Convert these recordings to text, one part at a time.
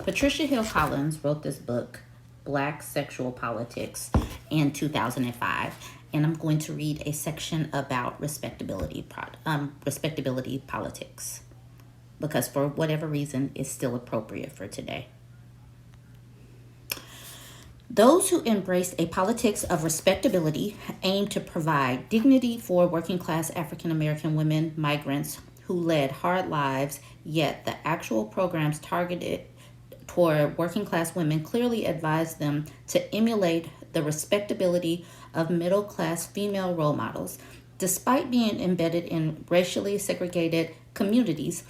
Patricia Hill Collins wrote this book, Black Sexual Politics, in 2005, and I'm going to read a section about respectability politics, because for whatever reason, it's still appropriate for today. Those who embraced a politics of respectability aim to provide dignity for working class African American women, migrants who led hard lives, yet the actual programs targeted toward working class women clearly advised them to emulate the respectability of middle class female role models. Despite being embedded in racially segregated communities,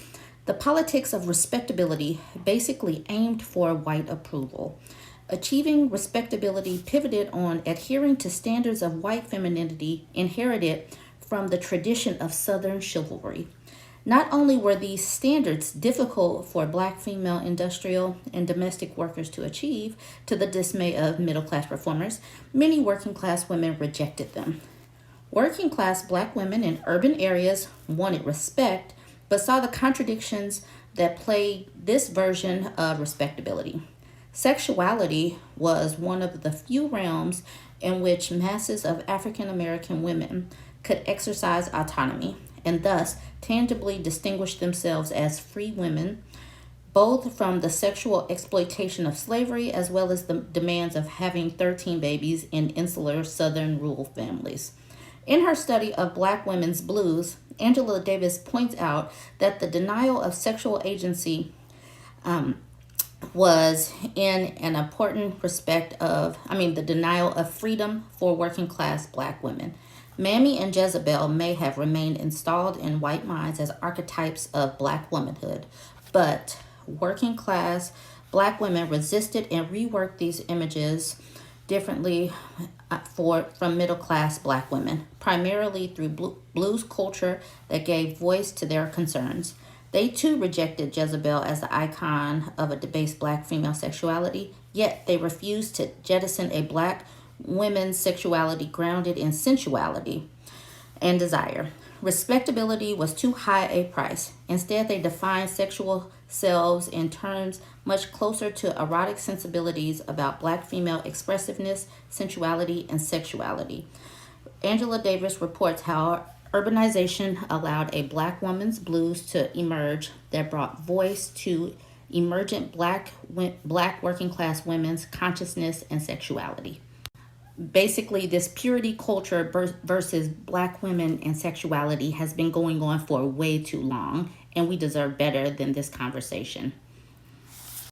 the politics of respectability basically aimed for white approval. Achieving respectability pivoted on adhering to standards of white femininity inherited from the tradition of Southern chivalry. Not only were these standards difficult for Black female industrial and domestic workers to achieve, to the dismay of middle-class performers, many working-class women rejected them. Working-class Black women in urban areas wanted respect, but saw the contradictions that plagued this version of respectability. Sexuality was one of the few realms in which masses of African American women could exercise autonomy and thus tangibly distinguish themselves as free women, both from the sexual exploitation of slavery as well as the demands of having 13 babies in insular Southern rural families. In her study of Black women's blues, Angela Davis points out that the denial of sexual agency was in an important the denial of freedom for working class Black women. Mammy and Jezebel may have remained installed in white minds as archetypes of Black womanhood, but working class Black women resisted and reworked these images differently from middle class Black women, primarily through blues culture that gave voice to their concerns. They too rejected Jezebel as the icon of a debased Black female sexuality, yet they refused to jettison a Black women's sexuality grounded in sensuality and desire. Respectability was too high a price. Instead, they defined sexual selves in terms much closer to erotic sensibilities about Black female expressiveness, sensuality, and sexuality. Angela Davis reports how urbanization allowed a Black woman's blues to emerge that brought voice to emergent Black working class women's consciousness and sexuality. Basically, this purity culture versus Black women and sexuality has been going on for way too long, and we deserve better than this conversation.